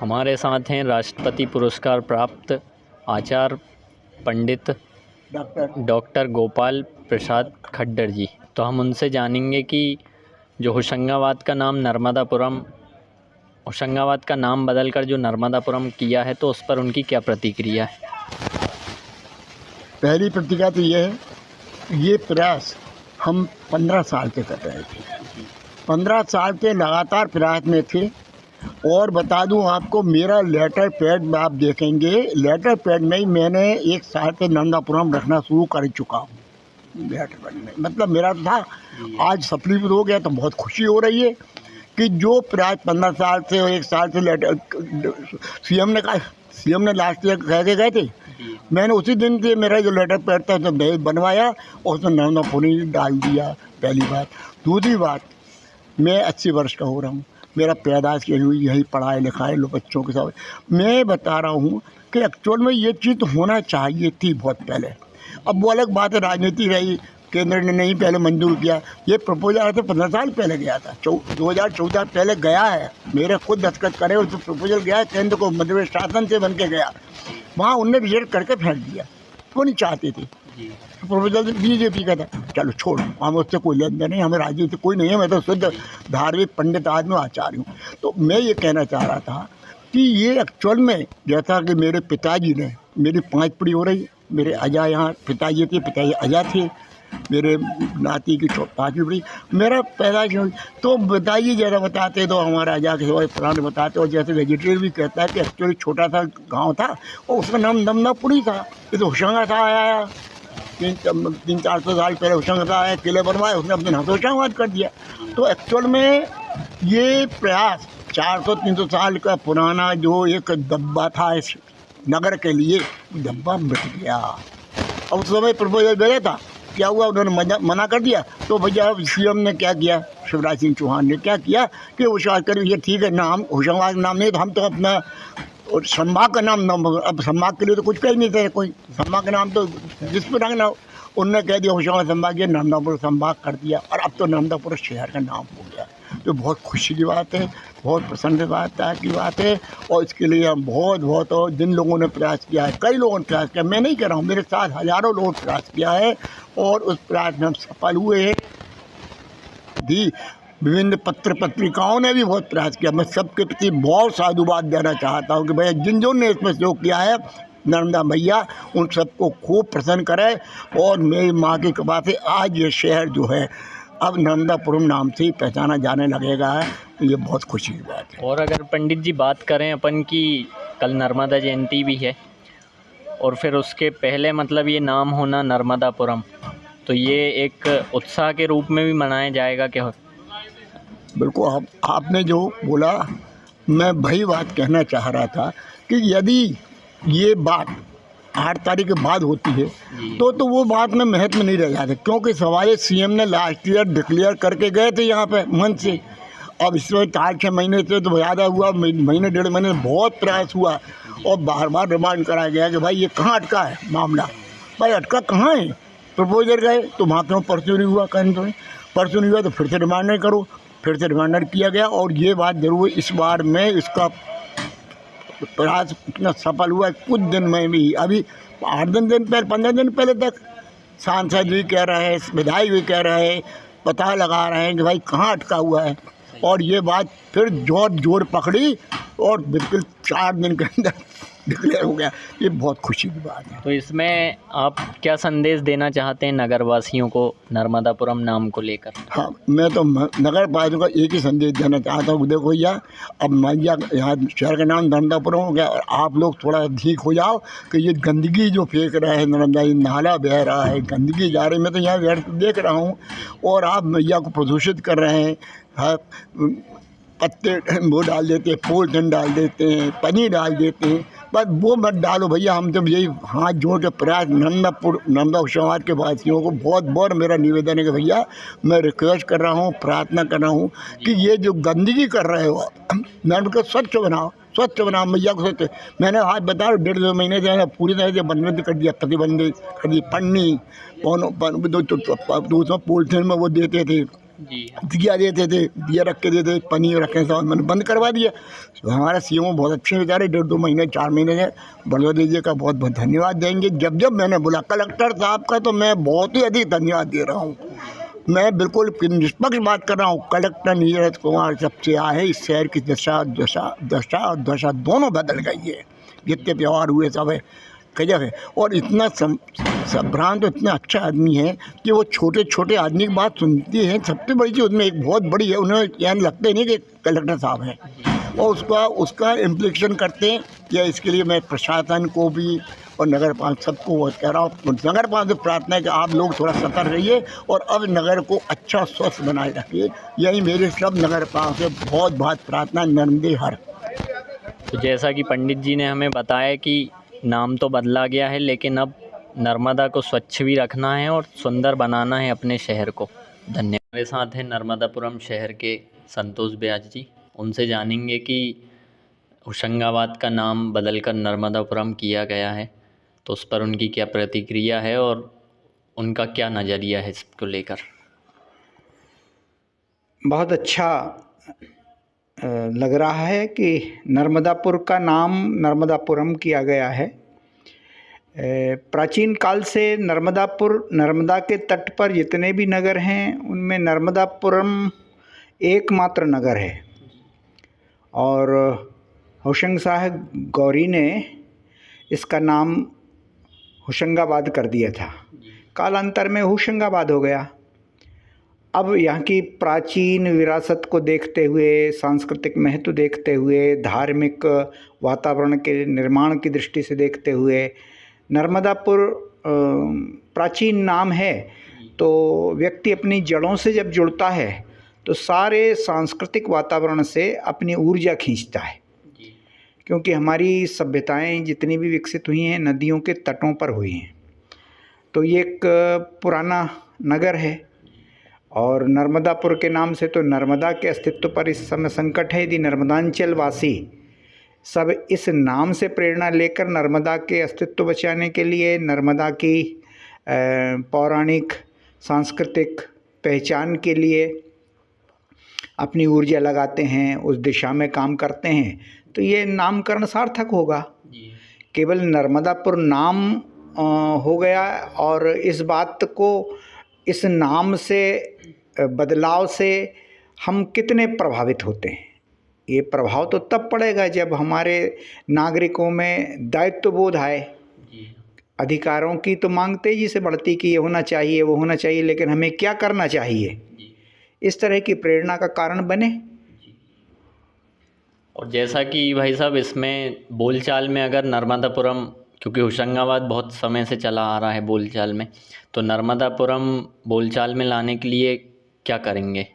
हमारे साथ हैं राष्ट्रपति पुरस्कार प्राप्त आचार्य पंडित डॉक्टर गोपाल प्रसाद खट्टर जी। तो हम उनसे जानेंगे कि जो होशंगाबाद का नाम नर्मदापुरम, होशंगाबाद का नाम बदलकर जो नर्मदापुरम किया है, तो उस पर उनकी क्या प्रतिक्रिया है। पहली प्रतिक्रिया तो ये है, ये प्रयास हम 15 साल से कर रहे थे। 15 साल से लगातार प्रयास में थे। और बता दूं आपको, मेरा लेटर पैड आप देखेंगे, लेटर पैड में ही मैंने 1 साल से नर्मदापुरम रखना शुरू कर चुका हूँ। लेटर पैड में मतलब मेरा था, आज सफलीभूत हो गया तो बहुत खुशी हो रही है कि जो प्रयास 15 साल से और 1 साल से लेटर सीएम ने लास्ट ईयर कह के गए थे, मैंने उसी दिन से मेरा जो लेटर पैड था तो बनवाया और उसमें नर्मदापुरम डाल दिया। पहली बात। दूसरी बात, मैं 80 वर्ष का हो रहा हूँ, मेरा पैदाइश की हुई यही पढ़ाई लिखाई लो बच्चों के साथ। मैं बता रहा हूँ कि एक्चुअल में ये चीज़ होना चाहिए थी बहुत पहले। अब वो अलग बात है, राजनीति रही, केंद्र ने नहीं पहले मंजूर किया। ये प्रपोजल आया था 15 साल पहले गया था, 2014 पहले गया है, मेरे खुद दस्तखत करे और तो प्रपोजल गया है केंद्र को, मध्य प्रदेश शासन से बन के गया, वहाँ उनने रिजेक्ट करके फेंक दिया। वो नहीं चाहते थे, प्रपोजल बीजेपी का था। चलो छोड़, हम उससे कोई लेन देन नहीं, हमें राजनीति कोई नहीं है, मैं तो शुद्ध धार्मिक पंडित आदमी आचार्य हूँ। तो मैं ये कहना चाह रहा था कि ये एक्चुअल में, जैसा कि मेरे पिताजी ने, मेरी 5 पीढ़ी हो रही, मेरे अजा यहाँ पिताजी थे, पिताजी अजा थे, मेरे नाती की 5वीं पीढ़ी, मेरा पैदाइश हुई। तो बताइए, जैसा बताते तो हमारा अजा के सिवाय पुराने बताते, और जैसे वेजिटेरियन भी कहता है कि एक्चुअली छोटा सा गाँव था और उसका नाम नर्मदापुरी था। ये तो होशंगाबाद आया 300-400 साल पहले होशंगाबाद आया, किले बनवाए, उसने अपने हाथ होशंगाबाद कर दिया। तो एक्चुअल में ये प्रयास 400-300 साल का पुराना जो एक दब्बा था इस नगर के लिए, दब्बा मिट गया। अब उस समय प्रपोजल भेजा था, क्या हुआ, उन्होंने मना कर दिया। तो भैया सीएम ने क्या किया, शिवराज सिंह चौहान ने क्या किया कि होशंगाबाद कर, ये ठीक है, नाम होशंगाबाद नाम नहीं, तो हम तो अपना और संभाग का नाम, अब संभाग के लिए तो कुछ कह ही नहीं थे, कोई संभाग का नाम तो जिस पर रंगना हो, उनने कह दिया होशंगाबाद संभाग, ये नर्मदापुर संभाग कर दिया, और अब तो नर्मदापुर शहर का नाम हो गया। तो बहुत खुशी की बात है, बहुत प्रसन्नता की बात है। और इसके लिए हम बहुत और जिन लोगों ने प्रयास किया है, कई लोगों ने प्रयास किया, मैं नहीं कह रहा हूँ, मेरे साथ हज़ारों लोगों ने प्रयास किया है और उस प्रयास में हम सफल हुए हैं। विभिन्न पत्रिकाओं ने भी बहुत प्रयास किया। मैं सबके प्रति बहुत साधुवाद देना चाहता हूँ कि भैया जिन ने इसमें सहयोग किया है, नर्मदा मैया उन सबको खूब प्रसन्न करे। और मेरी माँ की कृपा से आज ये शहर जो है अब नर्मदापुरम नाम से ही पहचाना जाने लगेगा है, तो ये बहुत खुशी की बात है। और अगर पंडित जी बात करें अपन की, कल नर्मदा जयंती भी है और फिर उसके पहले मतलब ये नाम होना नर्मदापुरम, तो ये एक उत्साह के रूप में भी मनाया जाएगा क्या। बिल्कुल, आपने जो बोला, मैं वही बात कहना चाह रहा था कि यदि ये बात 8 तारीख के बाद होती है तो वो बात में महत्व नहीं रह जाता, क्योंकि सवाल सीएम ने लास्ट ईयर डिक्लेयर करके गए थे यहाँ पे मन से। अब इसमें 4-6 महीने से तो ज़्यादा हुआ, महीने 1.5 महीने बहुत प्रयास हुआ और बार रिमांड कराया गया कि भाई ये कहाँ अटका है मामला, भाई अटका कहाँ है। प्रपोजल गए तो वहाँ क्यों परसों नहीं हुआ, कहीं तो परसों नहीं हुआ तो फिर से रिमांडर करो, फिर से रिमांडर किया गया। और ये बात जरूर इस बार में इसका प्रयास इतना सफल हुआ, कुछ दिन में भी, अभी 8 दिन पहले, 15 दिन पहले तक सांसद भी कह रहे हैं, विधायक भी कह रहे हैं, पता लगा रहे हैं कि भाई कहाँ अटका हुआ है। और ये बात फिर जोर पकड़ी और बिल्कुल 4 दिन के अंदर डिक्लेयर हो गया। ये बहुत खुशी की बात है। तो इसमें आप क्या संदेश देना चाहते हैं नगरवासियों को नर्मदापुरम नाम को लेकर। हाँ, मैं तो नगर वासियों का एक ही संदेश देना चाहता हूँ, देखो भैया, अब मैया यहाँ शहर का नाम नर्मदापुरम हो गया और आप लोग थोड़ा ठीक हो जाओ कि ये गंदगी जो फेंक रहे हैं, नर्मदा नाला बह रहा है, गंदगी जा रही है, मैं तो यहाँ देख रहा हूँ, और आप मैया को प्रदूषित कर रहे हैं। हाँ, पत्ते वो डाल देते हैं, पॉलीथिन डाल देते हैं, पनीर डाल देते हैं, बस वो मत डालो भैया। हम तो यही हाथ जोड़ के प्रयास नर्मदा होशंगाबाद के वासियों को बहुत मेरा निवेदन है कि भैया, मैं रिक्वेस्ट कर रहा हूँ, प्रार्थना कर रहा हूँ कि ये जो गंदगी कर रहे हो नर्मदा को स्वच्छ बनाओ मैया को स्वच्छ। मैंने आज बता 1.5-2 महीने से पूरी तरह से बंद कर दिया, प्रतिबंधित कर दी। पन्नी दूसरा पॉलीथिन में वो देते थे, जी दिया देते थे, दिया रख के देते, पनीर रखे थे, मैंने बंद करवा दिया। तो हमारा सीएमओ बहुत अच्छे बेचारे, 1.5-2 महीने 4 महीने से, बड़ौदा जी का बहुत बहुत धन्यवाद देंगे। जब जब मैंने बोला कलेक्टर साहब का, तो मैं बहुत ही अधिक धन्यवाद दे रहा हूँ। मैं बिल्कुल निष्पक्ष बात कर रहा हूँ। कलेक्टर नीरज कुमार जब से आए, इस शहर की दशा दोनों बदल गई है। जितने व्यवहार हुए सब है गजब है। और इतना संभ्रांत, तो इतना अच्छा आदमी है कि वो छोटे छोटे आदमी की बात सुनती है। सबसे बड़ी चीज़ उसमें एक बहुत बड़ी है, उन्हें यानी लगता ही नहीं कि कलेक्टर साहब हैं, और उसका इम्प्लीकेशन करते हैं। या इसके लिए मैं प्रशासन को भी और नगर पालिका सबको वो कह रहा हूँ, नगर पालिका से प्रार्थना है कि आप लोग थोड़ा सतर्क रहिए और अब नगर को अच्छा स्वस्थ बनाए रखिए। यही मेरे सब नगर पालिका से बहुत बहुत प्रार्थना। नर्मदे हर। तो जैसा कि पंडित जी ने हमें बताया कि नाम तो बदला गया है, लेकिन अब नर्मदा को स्वच्छ भी रखना है और सुंदर बनाना है अपने शहर को। धन्यवाद। हमारे साथ हैं नर्मदापुरम शहर के संतोष ब्यास जी। उनसे जानेंगे कि होशंगाबाद का नाम बदलकर नर्मदापुरम किया गया है, तो उस पर उनकी क्या प्रतिक्रिया है और उनका क्या नज़रिया है इसको लेकर। बहुत अच्छा लग रहा है कि नर्मदापुर का नाम नर्मदापुरम किया गया है। प्राचीन काल से नर्मदापुर, नर्मदा के तट पर जितने भी नगर हैं उनमें नर्मदापुरम एकमात्र नगर है। और होशंग शाह गौरी ने इसका नाम होशंगाबाद कर दिया था, कालांतर में होशंगाबाद हो गया। अब यहाँ की प्राचीन विरासत को देखते हुए, सांस्कृतिक महत्व देखते हुए, धार्मिक वातावरण के निर्माण की दृष्टि से देखते हुए, नर्मदापुर प्राचीन नाम है। तो व्यक्ति अपनी जड़ों से जब जुड़ता है तो सारे सांस्कृतिक वातावरण से अपनी ऊर्जा खींचता है, क्योंकि हमारी सभ्यताएं जितनी भी विकसित हुई हैं नदियों के तटों पर हुई हैं। तो ये एक पुराना नगर है और नर्मदापुर के नाम से तो नर्मदा के अस्तित्व पर इस समय संकट है। यदि नर्मदांचल वासी सब इस नाम से प्रेरणा लेकर नर्मदा के अस्तित्व बचाने के लिए, नर्मदा की पौराणिक सांस्कृतिक पहचान के लिए अपनी ऊर्जा लगाते हैं, उस दिशा में काम करते हैं, तो ये नामकरण सार्थक होगा। केवल नर्मदापुर नाम हो गया और इस बात को, इस नाम से बदलाव से हम कितने प्रभावित होते हैं। ये प्रभाव तो तब पड़ेगा जब हमारे नागरिकों में दायित्वबोध आए। अधिकारों की तो मांग तेजी से बढ़ती कि ये होना चाहिए, वो होना चाहिए, लेकिन हमें क्या करना चाहिए, इस तरह की प्रेरणा का कारण बने। और जैसा कि भाई साहब इसमें बोलचाल में अगर नर्मदापुरम, क्योंकि होशंगाबाद बहुत समय से चला आ रहा है बोलचाल में, तो नर्मदापुरम बोलचाल में लाने के लिए क्या करेंगे?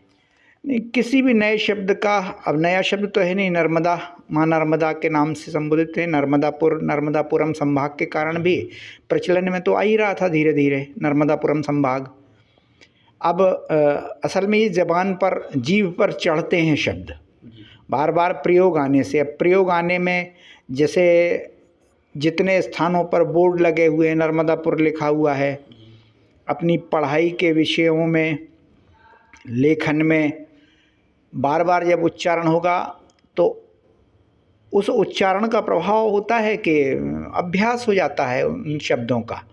नहीं, किसी भी नए शब्द का, अब नया शब्द तो है नहीं, नर्मदा, माँ नर्मदा के नाम से संबोधित है। नर्मदापुर, नर्मदापुरम संभाग के कारण भी प्रचलन में तो आ ही रहा था धीरे धीरे नर्मदापुरम संभाग। अब असल में ये ज़बान पर, जीभ पर चढ़ते हैं शब्द बार बार प्रयोग आने से। अब प्रयोग आने में जैसे जितने स्थानों पर बोर्ड लगे हुए हैं नर्मदापुर लिखा हुआ है, अपनी पढ़ाई के विषयों में, लेखन में बार बार जब उच्चारण होगा तो उस उच्चारण का प्रभाव होता है कि अभ्यास हो जाता है उन शब्दों का।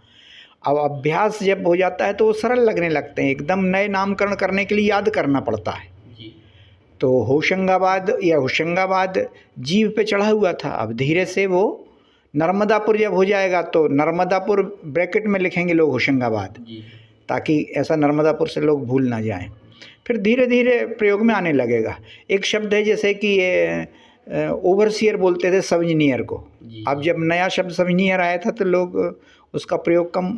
अब अभ्यास जब हो जाता है तो वो सरल लगने लगते हैं। एकदम नए नामकरण करने के लिए याद करना पड़ता है। तो होशंगाबाद या होशंगाबाद जीव पे चढ़ा हुआ था, अब धीरे से वो नर्मदापुर जब हो जाएगा तो नर्मदापुर ब्रैकेट में लिखेंगे लोग होशंगाबाद, ताकि ऐसा नर्मदापुर से लोग भूल ना जाएं। फिर धीरे धीरे प्रयोग में आने लगेगा। एक शब्द है जैसे कि ये ओवरसियर बोलते थे सब इंजीनियर को, अब जब नया शब्द सब इंजीनियर आया था तो लोग उसका प्रयोग कम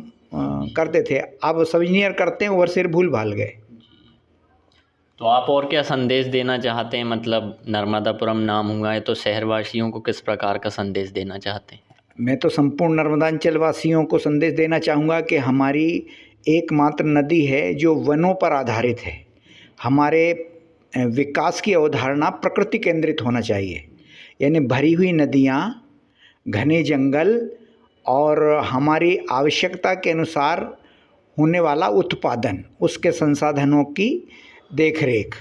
करते थे, अब सब इंजीनियर करते हैं, ओवरसियर भूल भाल गए। तो आप और क्या संदेश देना चाहते हैं? मतलब नर्मदापुरम नाम हुआ है तो शहरवासियों को किस प्रकार का संदेश देना चाहते हैं? मैं तो संपूर्ण नर्मदांचल वासियों को संदेश देना चाहूँगा कि हमारी एकमात्र नदी है जो वनों पर आधारित है। हमारे विकास की अवधारणा प्रकृति केंद्रित होना चाहिए, यानी भरी हुई नदियाँ, घने जंगल और हमारी आवश्यकता के अनुसार होने वाला उत्पादन, उसके संसाधनों की देख रेख,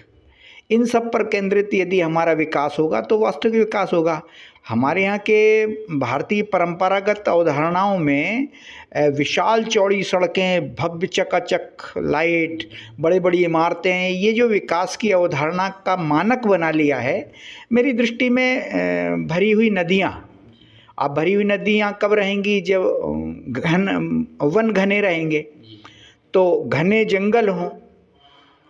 इन सब पर केंद्रित यदि हमारा विकास होगा तो वास्तविक विकास होगा। हमारे यहाँ के भारतीय परंपरागत अवधारणाओं में विशाल चौड़ी सड़कें, भव्य चकाचक लाइट, बड़ी बड़ी इमारतें, ये जो विकास की अवधारणा का मानक बना लिया है, मेरी दृष्टि में भरी हुई नदियाँ, अब भरी हुई नदियाँ कब रहेंगी? जब वन घने रहेंगे, तो घने जंगल हों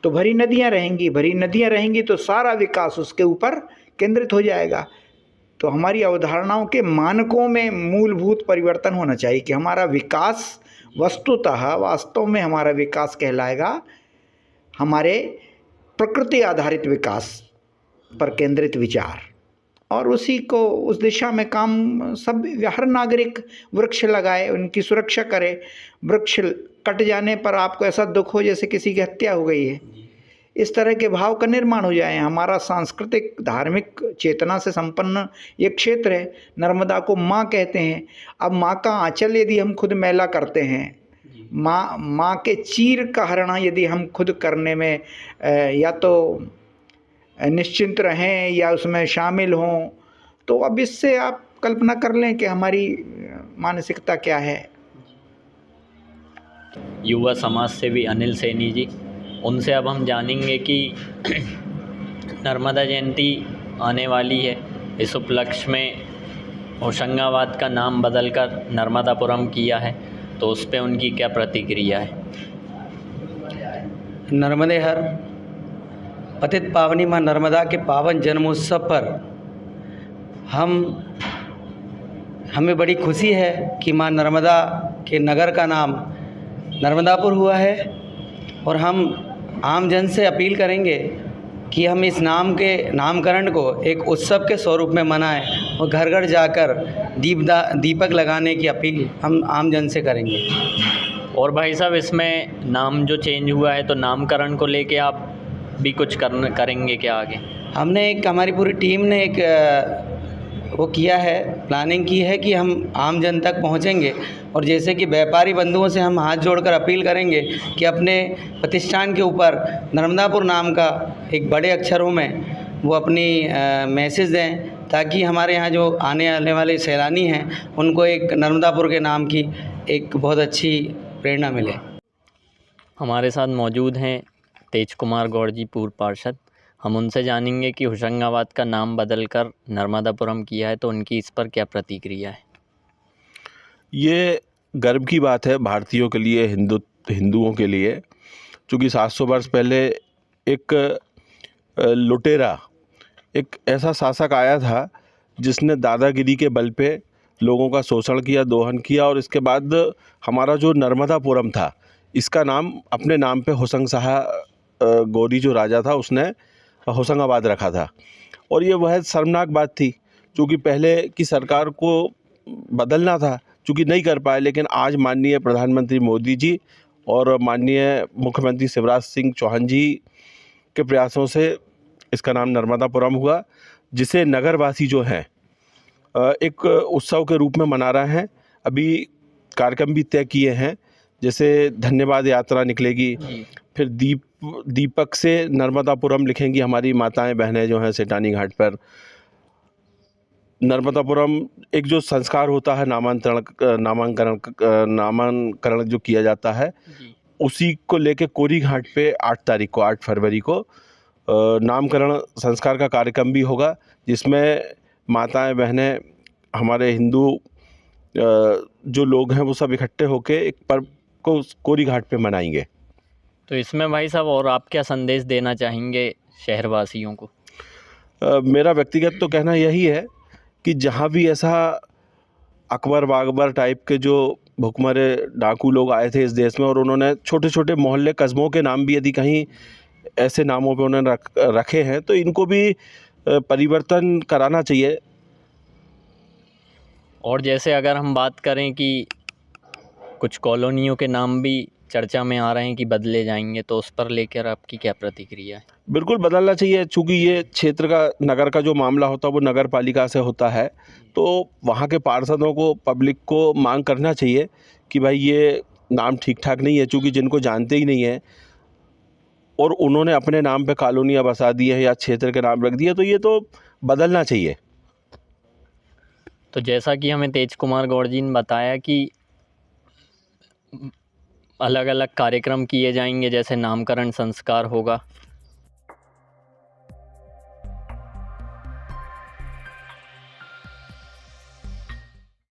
तो भरी नदियाँ रहेंगी, भरी नदियाँ रहेंगी तो सारा विकास उसके ऊपर केंद्रित हो जाएगा। तो हमारी अवधारणाओं के मानकों में मूलभूत परिवर्तन होना चाहिए कि हमारा विकास वस्तुतः वास्तव में हमारा विकास कहलाएगा हमारे प्रकृति आधारित विकास पर केंद्रित विचार, और उसी को उस दिशा में काम सब हर नागरिक वृक्ष लगाए, उनकी सुरक्षा करे। वृक्ष कट जाने पर आपको ऐसा दुख हो जैसे किसी की हत्या हो गई है, इस तरह के भाव का निर्माण हो जाए। हमारा सांस्कृतिक धार्मिक चेतना से संपन्न ये क्षेत्र है। नर्मदा को माँ कहते हैं। अब माँ का आंचल यदि हम खुद मैला करते हैं, माँ के चीर का हरण यदि हम खुद करने में या तो निश्चिंत रहें या उसमें शामिल हों, तो अब इससे आप कल्पना कर लें कि हमारी मानसिकता क्या है। युवा समाज सेवी अनिल सैनी जी, उनसे अब हम जानेंगे कि नर्मदा जयंती आने वाली है। इस उपलक्ष्य में होशंगाबाद का नाम बदलकर नर्मदापुरम किया है, तो उस पे उनकी क्या प्रतिक्रिया है? नर्मदे हर पतित पावनी माँ नर्मदा के पावन जन्मोत्सव पर हमें बड़ी खुशी है कि माँ नर्मदा के नगर का नाम नर्मदापुर हुआ है, और हम आम जन से अपील करेंगे कि हम इस नाम के नामकरण को एक उत्सव के स्वरूप में मनाएं और घर घर जाकर दीपक लगाने की अपील हम आम जन से करेंगे। और भाई साहब, इसमें नाम जो चेंज हुआ है, तो नामकरण को लेके आप भी कुछ करेंगे क्या आगे? हमने हमारी पूरी टीम ने वो किया है, प्लानिंग की है कि हम आम जन तक पहुंचेंगे, और जैसे कि व्यापारी बंधुओं से हम हाथ जोड़कर अपील करेंगे कि अपने प्रतिष्ठान के ऊपर नर्मदापुर नाम का एक बड़े अक्षरों में वो अपनी मैसेज दें, ताकि हमारे यहाँ जो आने वाले सैलानी हैं उनको एक नर्मदापुर के नाम की एक बहुत अच्छी प्रेरणा मिले। हमारे साथ मौजूद हैं तेज कुमार गौड़ जी, पूर्व पार्षद। हम उनसे जानेंगे कि होशंगाबाद का नाम बदलकर नर्मदापुरम किया है, तो उनकी इस पर क्या प्रतिक्रिया है? ये गर्व की बात है भारतीयों के लिए, हिंदुओं के लिए, क्योंकि 700 वर्ष पहले एक लुटेरा, एक ऐसा शासक आया था जिसने दादागिरी के बल पे लोगों का शोषण किया, दोहन किया, और इसके बाद हमारा जो नर्मदापुरम था, इसका नाम अपने नाम पे होशंगशाह गौरी जो राजा था उसने होशंगाबाद रखा था। और ये वह शर्मनाक बात थी, क्योंकि पहले की सरकार को बदलना था, चूँकि नहीं कर पाए, लेकिन आज माननीय प्रधानमंत्री मोदी जी और माननीय मुख्यमंत्री शिवराज सिंह चौहान जी के प्रयासों से इसका नाम नर्मदापुरम हुआ, जिसे नगरवासी जो हैं एक उत्सव के रूप में मना रहे हैं। अभी कार्यक्रम भी तय किए हैं, जैसे धन्यवाद यात्रा निकलेगी, फिर दीपक से नर्मदापुरम लिखेंगी हमारी माताएं बहनें जो हैं सेठानी घाट पर। नर्मदापुरम एक जो संस्कार होता है नामांकरण जो किया जाता है, उसी को लेके कोरी घाट पे 8 फरवरी को नामकरण संस्कार का कार्यक्रम भी होगा, जिसमें माताएं बहनें हमारे हिंदू जो लोग हैं वो सब इकट्ठे होके एक पर्व को कोरी घाट पे मनाएंगे। तो इसमें भाई साहब और आप क्या संदेश देना चाहेंगे शहरवासियों को? मेरा व्यक्तिगत तो कहना यही है कि जहाँ भी ऐसा अकबर बागबर टाइप के जो भुखमरे डाकू लोग आए थे इस देश में, और उन्होंने छोटे छोटे मोहल्ले कस्बों के नाम भी यदि कहीं ऐसे नामों पे उन्होंने रखे हैं, तो इनको भी परिवर्तन कराना चाहिए। और जैसे अगर हम बात करें कि कुछ कॉलोनियों के नाम भी चर्चा में आ रहे हैं कि बदले जाएंगे, तो उस पर लेकर आपकी क्या प्रतिक्रिया है? बिल्कुल बदलना चाहिए, चूँकि ये क्षेत्र का नगर का जो मामला होता है वो नगर पालिका से होता है, तो वहाँ के पार्षदों को, पब्लिक को मांग करना चाहिए कि भाई ये नाम ठीक ठाक नहीं है, चूँकि जिनको जानते ही नहीं है और उन्होंने अपने नाम पे कॉलोनियाँ बसा दी हैं या क्षेत्र के नाम रख दिए, तो ये तो बदलना चाहिए। तो जैसा कि हमें तेज कुमार गौड़ जी ने बताया कि अलग अलग कार्यक्रम किए जाएंगे, जैसे नामकरण संस्कार होगा,